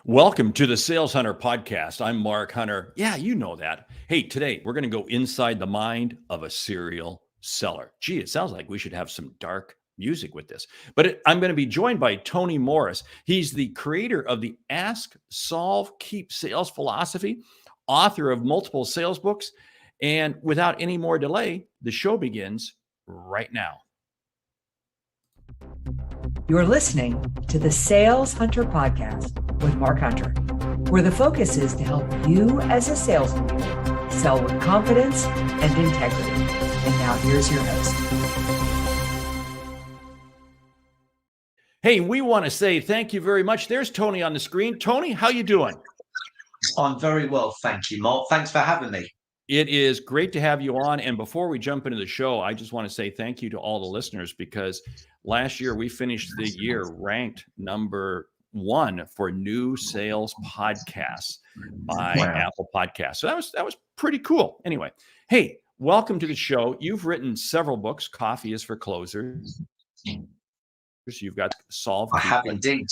Welcome to the Sales Hunter podcast. I'm Mark Hunter. Yeah, you know that. Hey, today we're going to go inside the mind of a serial seller. Gee, it sounds like we should have some dark music with this. I'm going to be joined by Tony Morris. He's the creator of the Ask, Solve, Keep sales philosophy, author of multiple sales books. And without any more delay, the show begins right now. You're listening to the Sales Hunter podcast with Mark Hunter, where the focus is to help you as a sales leader sell with confidence and integrity. And now here's your host. Hey, we want to say thank you very much. There's Tony on the screen. Tony, how you doing? I'm very well, thank you, Mark. Thanks for having me. It is great to have you on. And before we jump into the show, I just want to say thank you to all the listeners, because last year we finished the year ranked number 1 for new sales podcasts by Apple Podcasts. So that was pretty cool. Anyway, hey, welcome to the show. You've written several books. Coffee is for Closers. You've got Solve. I have indeed.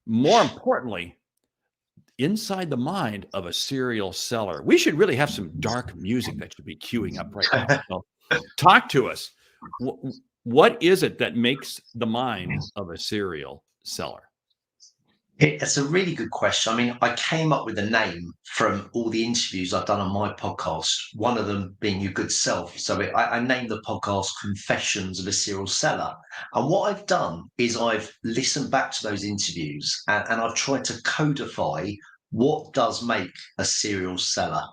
More importantly, inside the mind of a serial seller. We should really have some dark music that should be queuing up right now. So, talk to us. What is it that makes the mind of a serial seller? It's a really good question. I mean, I came up with a name from all the interviews I've done on my podcast, one of them being Your Good Self. So I named the podcast Confessions of a Serial Seller. And what I've done is I've listened back to those interviews and I've tried to codify what does make a serial seller.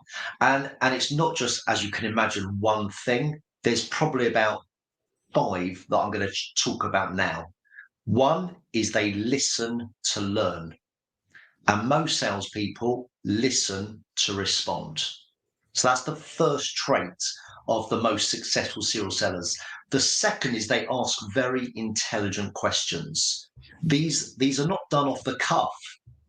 And it's not just, as you can imagine, one thing. There's probably about 5 that I'm going to talk about now. One is they listen to learn. And most salespeople listen to respond. So that's the first trait of the most successful serial sellers. The second is they ask very intelligent questions. These are not done off the cuff.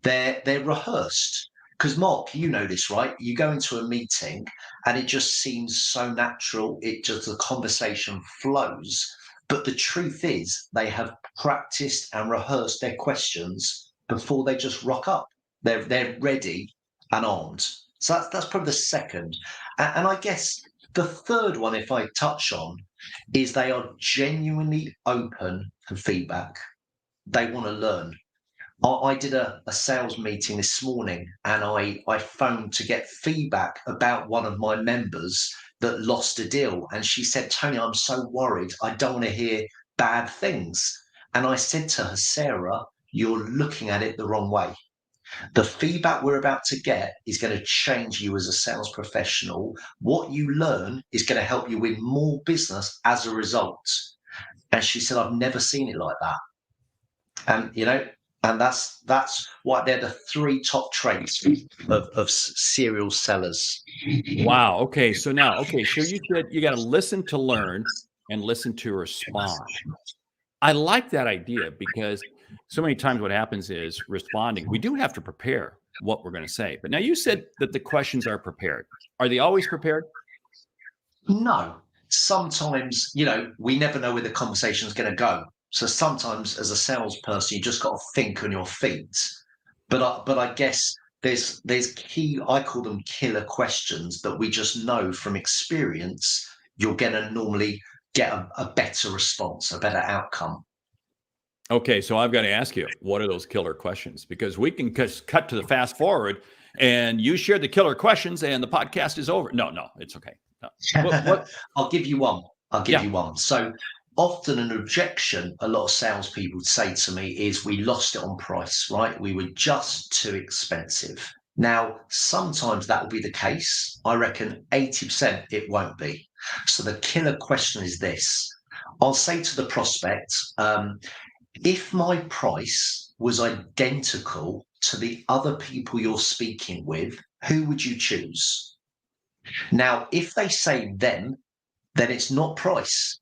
They're rehearsed. Because Mark, you know this, right? You go into a meeting and it just seems so natural. The conversation flows. But the truth is they have practiced and rehearsed their questions before they just rock up. They're ready and armed. So that's probably the second. And I guess the third one, if I touch on, is they are genuinely open for feedback. They want to learn. I did a sales meeting this morning and I phoned to get feedback about one of my members that lost a deal. And she said, Tony, I'm so worried. I don't want to hear bad things. And I said to her, Sarah, you're looking at it the wrong way. The feedback we're about to get is going to change you as a sales professional. What you learn is going to help you win more business as a result. And she said, I've never seen it like that. And that's why they're the 3 top traits of serial sellers. Wow. Okay. So you said you got to listen to learn and listen to respond. I like that idea, because so many times what happens is responding. We do have to prepare what we're going to say. But now you said that the questions are prepared. Are they always prepared? No. Sometimes, we never know where the conversation is going to go. So sometimes as a salesperson, you just got to think on your feet. But I guess there's key, I call them killer questions that we just know from experience, you're going to normally get a better response, a better outcome. Okay, so I've got to ask you, what are those killer questions? Because we can just cut to the fast forward and you share the killer questions and the podcast is over. No, it's okay. No. I'll give you one. You one. So often an objection a lot of salespeople say to me is we lost it on price, right? We were just too expensive. Now, sometimes that will be the case. I reckon 80% it won't be. So the killer question is this. I'll say to the prospect, if my price was identical to the other people you're speaking with, who would you choose? Now, if they say them, then it's not price,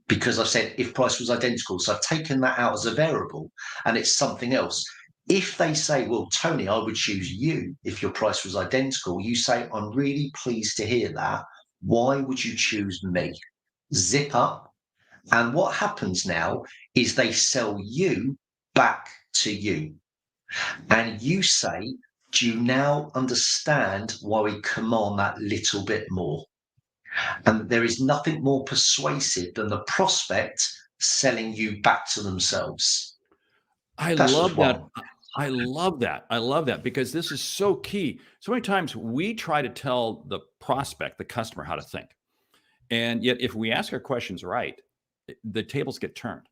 because I've said if price was identical. So I've taken that out as a variable and it's something else. If they say, well, Tony, I would choose you if your price was identical, you say, I'm really pleased to hear that. Why would you choose me? Zip up. And what happens now is they sell you back to you. And you say, do you now understand why we command that little bit more? And there is nothing more persuasive than the prospect selling you back to themselves. I That's love just that. one. I love that. I love that because this is so key. So many times we try to tell the prospect, the customer, how to think. And yet, if we ask our questions right, the tables get turned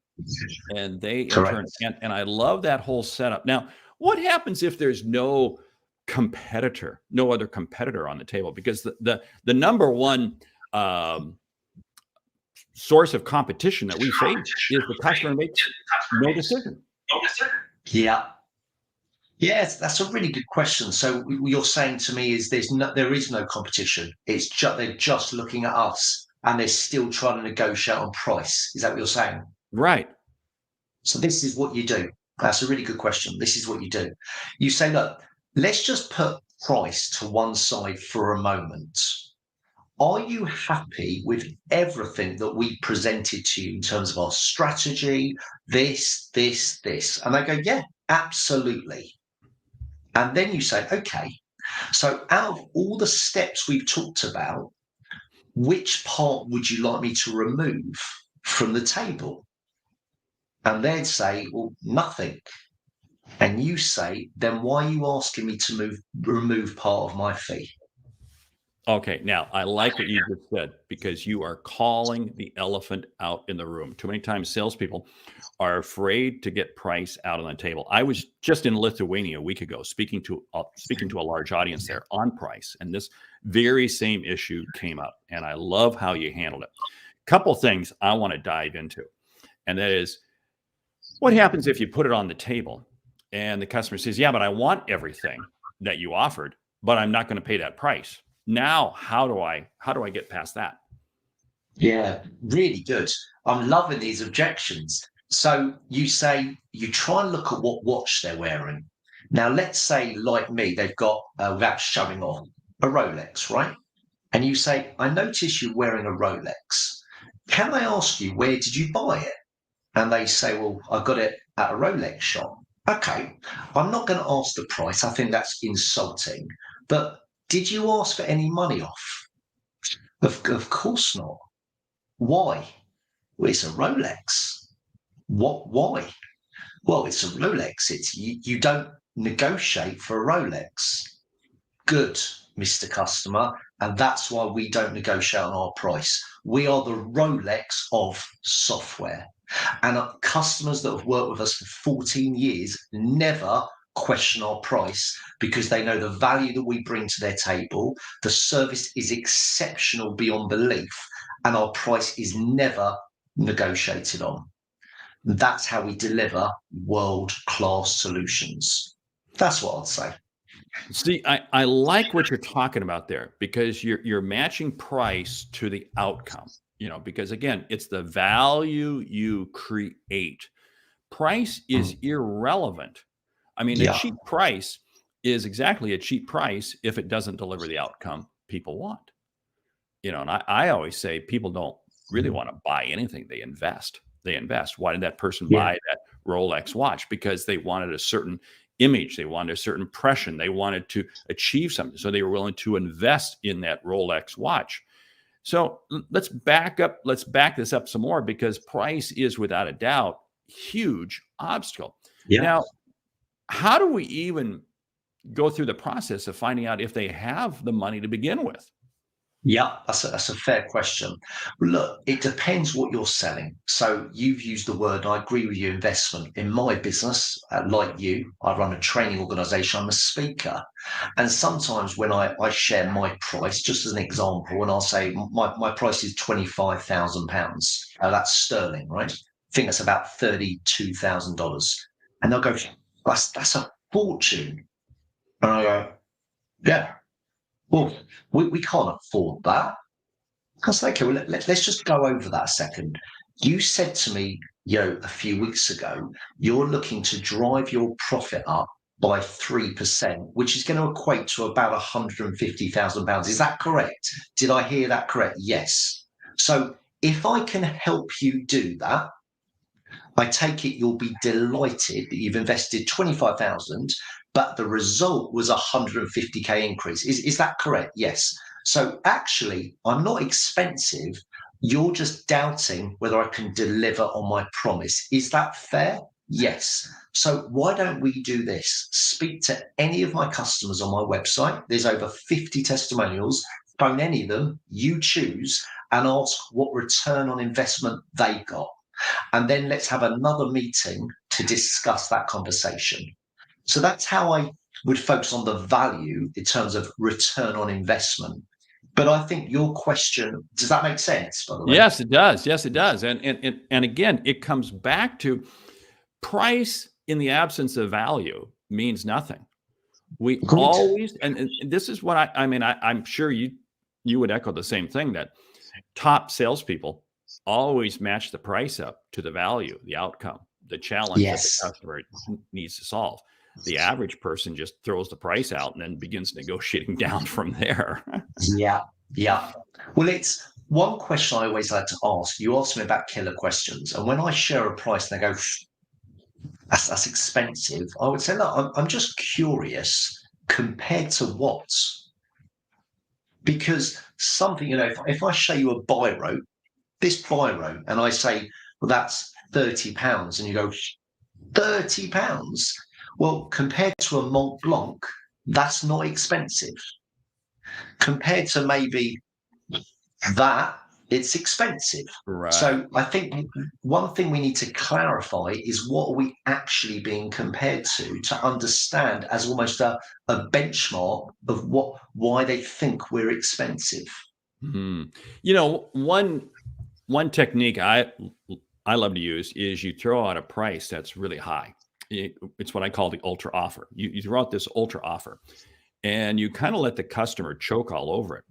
and they in turn, Correct. and I love that whole setup. Now, what happens if there's no competitor, no other competitor on the table? Because the number one um, source of competition that we face is the customer makes no decision. Yeah. Yes, that's a really good question. So what you're saying to me is there is no competition. It's just they're just looking at us and they're still trying to negotiate on price. Is that what you're saying? Right. So this is what you do. That's a really good question. This is what you do. You say, look, let's just put price to one side for a moment. Are you happy with everything that we presented to you in terms of our strategy, this? And they go, yeah, absolutely. And then you say, okay, so out of all the steps we've talked about, which part would you like me to remove from the table? And they'd say, well, nothing. And you say, then why are you asking me to remove part of my fee? Okay, now I like what you just said because you are calling the elephant out in the room. Too many times, salespeople are afraid to get price out on the table. I was just in Lithuania a week ago, speaking to a large audience there on price, and this very same issue came up. And I love how you handled it. Couple things I want to dive into, and that is what happens if you put it on the table and the customer says, "Yeah, but I want everything that you offered, but I'm not going to pay that price." Now, how do I get past that? Yeah, really good. I'm loving these objections. So you say you try and look at what watch they're wearing. Now, let's say, like me, they've got, without showing off, a Rolex, right? And you say, I notice you're wearing a Rolex. Can I ask you, where did you buy it? And they say, well, I got it at a Rolex shop. Okay, I'm not going to ask the price. I think that's insulting. But did you ask for any money off? Of course not. Why? Well, it's a Rolex. What? Why? Well, it's a Rolex. You don't negotiate for a Rolex. Good, Mr. Customer, and that's why we don't negotiate on our price. We are the Rolex of software. And customers that have worked with us for 14 years never question our price because they know the value that we bring to their table. The service is exceptional beyond belief, and our price is never negotiated on. That's how we deliver world-class solutions. That's what I'd say. See, I like what you're talking about there because you're matching price to the outcome, because again, it's the value you create. Price is Mm. irrelevant. I mean, a Yeah. cheap price is exactly a cheap price if it doesn't deliver the outcome people want. And I always say people don't really want to buy anything. They invest. They invest. Why did that person Yeah. buy that Rolex watch? Because they wanted a certain image. They wanted a certain impression. They wanted to achieve something. So they were willing to invest in that Rolex watch. So let's back up. Let's back this up some more because price is without a doubt huge obstacle. Yeah. Now, how do we even go through the process of finding out if they have the money to begin with? Yeah, that's a fair question. Look, it depends what you're selling. So you've used the word, I agree with you, investment. In my business, like you, I run a training organization, I'm a speaker. And sometimes when I share my price, just as an example, and I'll say my price is £25,000. That's sterling, right? I think that's about $32,000. And they'll go, that's a fortune. And I go, yeah. Well, we can't afford that. I was like, okay, well, let's just go over that a second. You said to me, a few weeks ago, you're looking to drive your profit up by 3%, which is going to equate to about £150,000. Is that correct? Did I hear that correct? Yes. So if I can help you do that, I take it you'll be delighted that you've invested 25,000, but the result was a 150K increase. Is that correct? Yes. So actually, I'm not expensive. You're just doubting whether I can deliver on my promise. Is that fair? Yes. So why don't we do this? Speak to any of my customers on my website. There's over 50 testimonials. Phone any of them, you choose, and ask what return on investment they got. And then let's have another meeting to discuss that conversation. So that's how I would focus on the value in terms of return on investment. But I think your question, does that make sense, by the way? Yes, it does. Yes, it does. And again, it comes back to price in the absence of value means nothing. We Good. always, and this is what I mean, I'm sure you would echo the same thing, that top salespeople always match the price up to the value, the outcome, the challenge that the Yes. customer needs to solve. The average person just throws the price out and then begins negotiating down from there. Yeah. Yeah. Well, it's one question I always like to ask. You asked me about killer questions. And when I share a price and they go, that's expensive, I would say, look, I'm just curious, compared to what? Because something, if I show you a biro, this biro, and I say, well, that's £30, and you go, £30? Well, compared to a Mont Blanc, that's not expensive. Compared to maybe that, it's expensive. Right. So I think one thing we need to clarify is what are we actually being compared to understand as almost a benchmark of why they think we're expensive. Hmm. One technique I love to use is you throw out a price that's really high. It's what I call the ultra offer. You throw out this ultra offer, and you kind of let the customer choke all over it.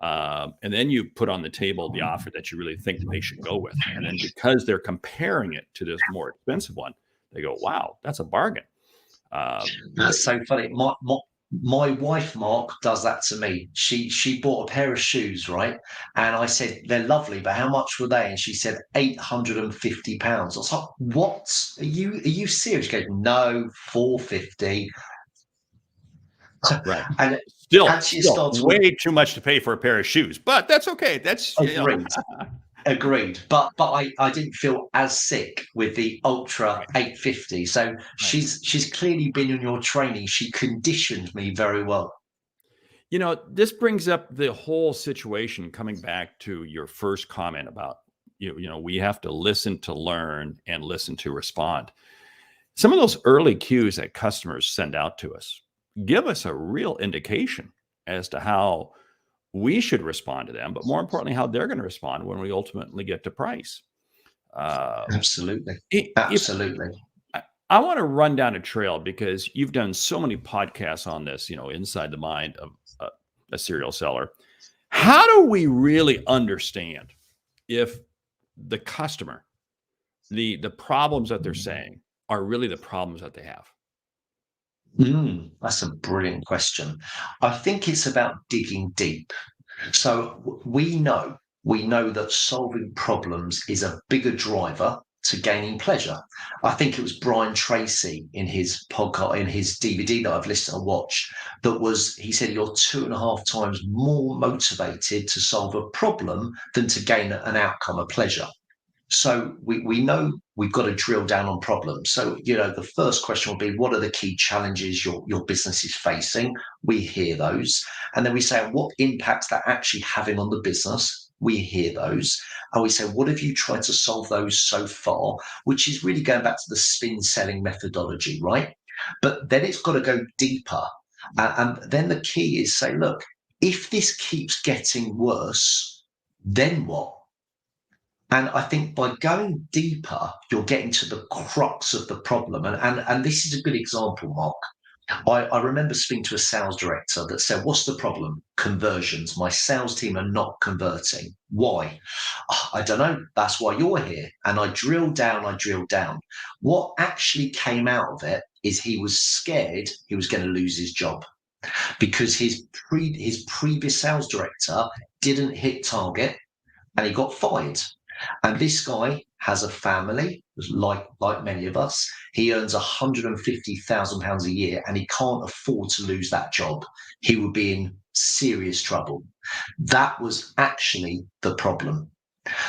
And then you put on the table the offer that you really think that they should go with. And then because they're comparing it to this more expensive one, they go, wow, that's a bargain. That's so funny. My wife, Mark, does that to me. She bought a pair of shoes, right? And I said, they're lovely, but how much were they? And she said, £850. I was like, what? Are you serious? She goes, no, 450. Right. And Still actually starts with way too much to pay for a pair of shoes, but that's okay. That's, agreed. Agreed. But I didn't feel as sick with the Ultra 850. So Right. she's clearly been in your training. She conditioned me very well. This brings up the whole situation, coming back to your first comment about, we have to listen to learn and listen to respond. Some of those early cues that customers send out to us give us a real indication as to how we should respond to them, but more importantly, how they're going to respond when we ultimately get to price. Absolutely. If Absolutely. I want to run down a trail, because you've done so many podcasts on this, inside the mind of a serial seller. How do we really understand if the customer, the problems that they're saying are really the problems that they have? That's a brilliant question. I think it's about digging deep. So we know that solving problems is a bigger driver to gaining pleasure. I think it was Brian Tracy in his podcast, in his DVD that I've listened and watched, he said you're 2.5 times more motivated to solve a problem than to gain an outcome, a pleasure. So we know we've got to drill down on problems. So, the first question will be, what are the key challenges your business is facing? We hear those. And then we say, what impact's that actually having on the business? We hear those. And we say, what have you tried to solve those so far? Which is really going back to the spin selling methodology, right? But then it's got to go deeper. And then the key is say, look, if this keeps getting worse, then what? And I think by going deeper, you're getting to the crux of the problem. And this is a good example, Mark. I remember speaking to a sales director that said, what's the problem? Conversions. My sales team are not converting. Why? I don't know. That's why you're here. And I drilled down. What actually came out of it is he was scared he was going to lose his job, because his previous sales director didn't hit target and he got fired. And this guy has a family, like many of us. He earns £150,000 a year and he can't afford to lose that job. He would be in serious trouble. That was actually the problem.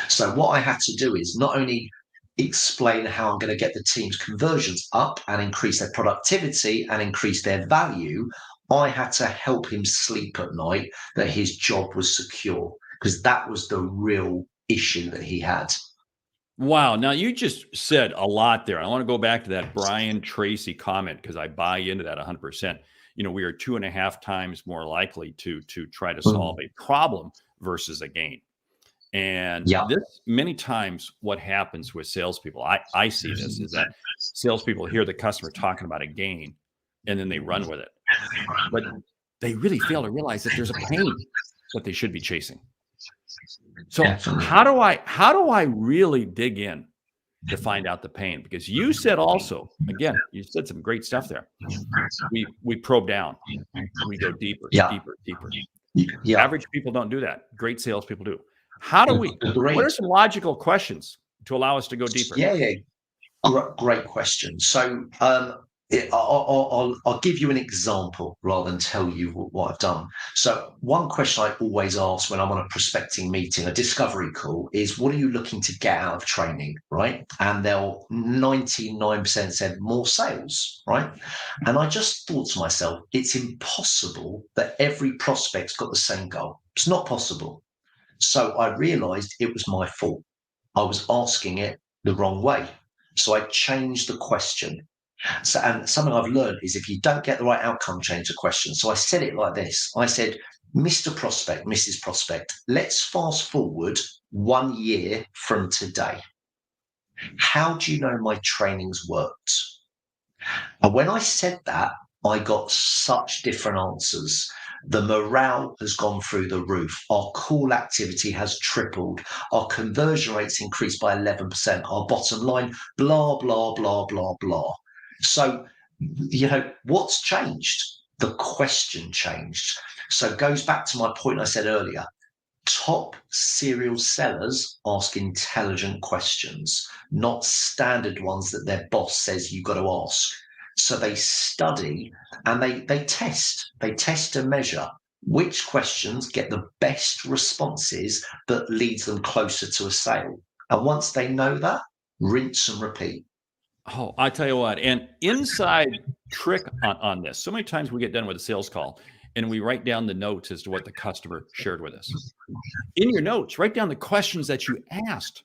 So what I had to do is not only explain how I'm going to get the team's conversions up and increase their productivity and increase their value, I had to help him sleep at night that his job was secure, because that was the real issue that he had. Wow. Now you just said a lot there. I want to go back to that Brian Tracy comment because I buy into that 100%. We are 2.5 times more likely to try to solve a problem versus a gain. And Yeah. this many times what happens with salespeople, I see this, is that salespeople hear the customer talking about a gain and then they run with it. But they really fail to realize that there's a pain that they should be chasing. So Definitely. how do I really dig in to find out the pain? Because you said also, again, you said some great stuff there. We probe down. We go deeper, Yeah. deeper. Yeah. Average people don't do that. Great salespeople do. How do we? Great. What are some logical questions to allow us to go deeper? Yeah. Great question. So I'll give you an example rather than tell you what I've done. So one question I always ask when I'm on a prospecting meeting, a discovery call, is what are you looking to get out of training, right? And they'll 99% said more sales, right? And I just thought to myself, it's impossible that every prospect's got the same goal. It's not possible. So I realized it was my fault. I was asking it the wrong way. So I changed the question. So, and something I've learned is if you don't get the right outcome, change the question. So I said it like this. I said, Mr. Prospect, Mrs. Prospect, let's fast forward 1 year from today. How do you know my training's worked? And when I said that, I got such different answers. The morale has gone through the roof. Our call activity has tripled. Our conversion rates increased by 11%. Our bottom line, blah, blah, blah, blah, blah. So, what's changed? The question changed. So it goes back to my point I said earlier. Top serial sellers ask intelligent questions, not standard ones that their boss says you've got to ask. So they study and they test and measure which questions get the best responses that leads them closer to a sale. And once they know that, rinse and repeat. Oh, I tell you what, an inside trick on this. So many times we get done with a sales call and we write down the notes as to what the customer shared with us. In your notes, write down the questions that you asked,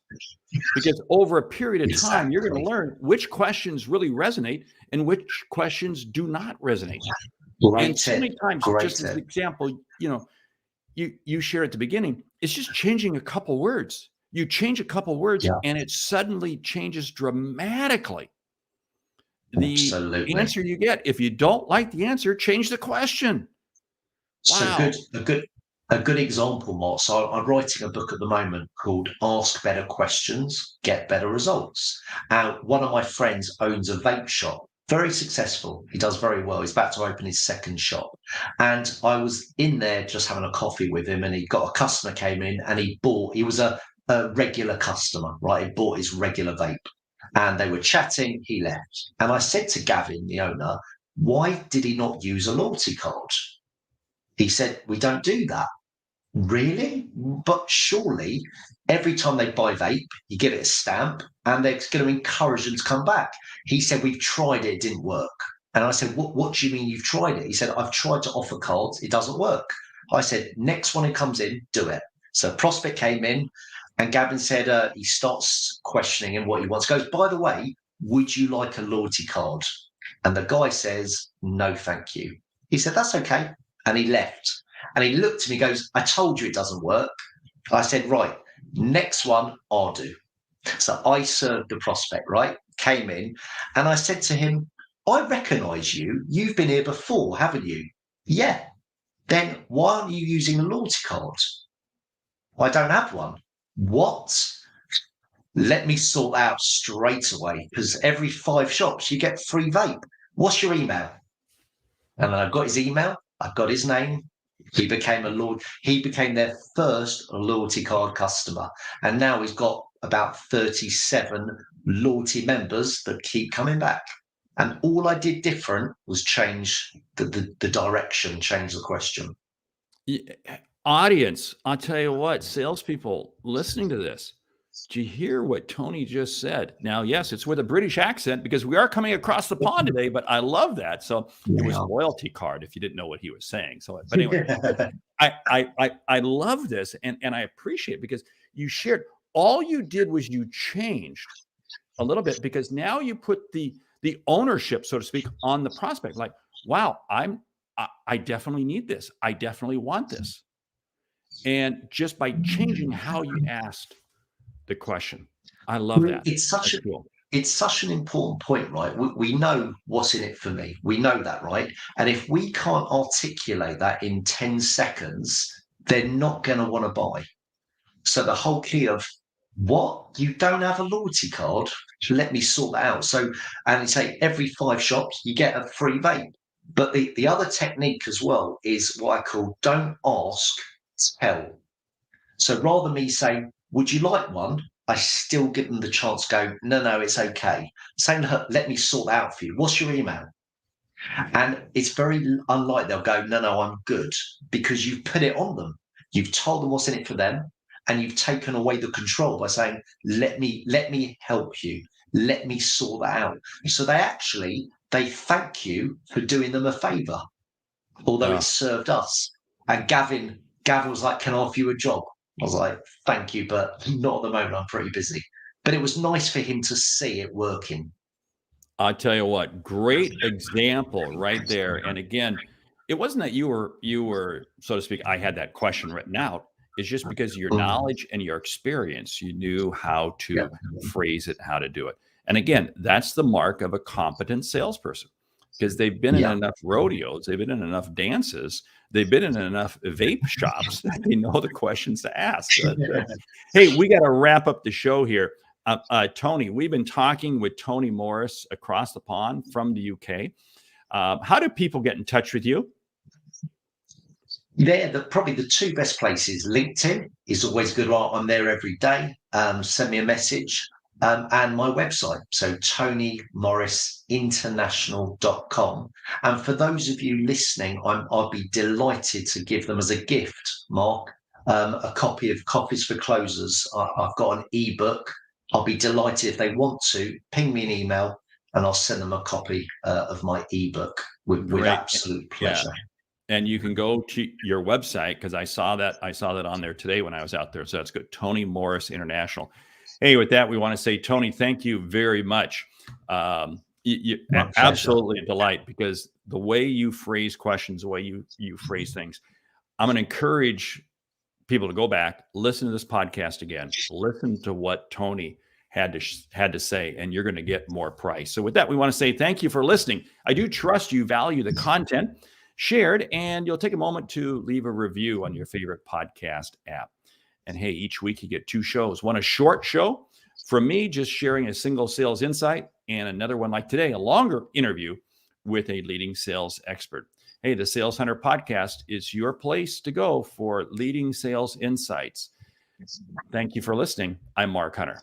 because over a period of time, you're going to learn which questions really resonate and which questions do not resonate. And so many times, just as an example, you share at the beginning, it's just changing a couple words. You change a couple words and it suddenly changes dramatically the answer you get. If you don't like the answer, change the question. Wow. So a good example, Mark. So I'm writing a book at the moment called Ask Better Questions, Get Better Results. One of my friends owns a vape shop, very successful. He does very well. He's about to open his second shop. And I was in there just having a coffee with him, and he got a customer came in and he was a regular customer, right? He bought his regular vape and they were chatting. He left. And I said to Gavin, the owner, why did he not use a loyalty card? He said, we don't do that. Really? But surely every time they buy vape, you give it a stamp and they're going to encourage them to come back. He said, we've tried it. It didn't work. And I said, what do you mean you've tried it? He said, I've tried to offer cards. It doesn't work. I said, next one who comes in, do it. So a prospect came in and Gavin said, he starts questioning him what he wants. Goes, by the way, would you like a loyalty card? And the guy says, no, thank you. He said, that's okay. And he left. And he looked at me, goes, I told you it doesn't work. I said, right, next one I'll do. So I served the prospect, right? Came in and I said to him, I recognize you. You've been here before, haven't you? Yeah. Then why aren't you using a loyalty card? I don't have one. What? Let me sort out straight away, because every 5 shops you get free vape. What's your email? And then I got his email. I got his name. He became their first loyalty card customer. And now he's got about 37 loyalty members that keep coming back. And all I did different was change the direction, change the question. Audience, I'll tell you what, salespeople listening to this, do you hear what Tony just said? Now, yes, it's with a British accent because we are coming across the pond today, but I love that. So it was a loyalty card if you didn't know what he was saying. So, but anyway, I love this and I appreciate it because you shared, all you did was you changed a little bit because now you put the ownership, so to speak, on the prospect. Like, wow, I definitely need this. I definitely want this. And just by changing how you asked the question, I love that. It's such an important point, right? We know what's in it for me. We know that, right? And if we can't articulate that in 10 seconds, they're not going to want to buy. So the whole key of, what? You don't have a loyalty card? Let me sort that out. So, and say every 5 shops, you get a free vape. But the other technique as well is what I call don't ask, tell. So rather than me saying, would you like one? I still give them the chance to go, no, it's okay. Saying to her, let me sort that out for you. What's your email? And it's very unlikely they'll go, no, I'm good, because you've put it on them. You've told them what's in it for them, and you've taken away the control by saying, let me help you. Let me sort that out. So they thank you for doing them a favor, although it served us. And Gavin was like, can I offer you a job? I was like, thank you, but not at the moment. I'm pretty busy. But it was nice for him to see it working. I'll tell you what, great example right there. And again, it wasn't that you were, so to speak, I had that question written out. It's just because of your knowledge and your experience, you knew how to phrase it, how to do it. And again, that's the mark of a competent salesperson, because they've been in enough rodeos, they've been in enough dances, they've been in enough vape shops that they know the questions to ask. Hey, we got to wrap up the show here. Tony, we've been talking with Tony Morris across the pond from the UK. How do people get in touch with you? Probably the 2 best places. LinkedIn is always good. I'm there every day. Send me a message. And my website, so TonyMorrisInternational.com. And for those of you listening, I'll be delighted to give them as a gift, Mark, a copy of Copies for Closers. I've got an ebook. I'll be delighted if they want to ping me an email, and I'll send them a copy of my ebook with absolute pleasure. Yeah. And you can go to your website, because I saw that on there today when I was out there. So that's good. Tony Morris International. Hey, with that, we want to say, Tony, thank you very much. Absolutely a delight, because the way you phrase questions, the way you phrase things, I'm going to encourage people to go back, listen to this podcast again, listen to what Tony had to say, and you're going to get more price. So with that, we want to say thank you for listening. I do trust you value the content shared, and you'll take a moment to leave a review on your favorite podcast app. And hey, each week you get 2 shows, one a short show from me just sharing a single sales insight, and another one like today, a longer interview with a leading sales expert. Hey, the Sales Hunter podcast is your place to go for leading sales insights. Thank you for listening. I'm Mark Hunter.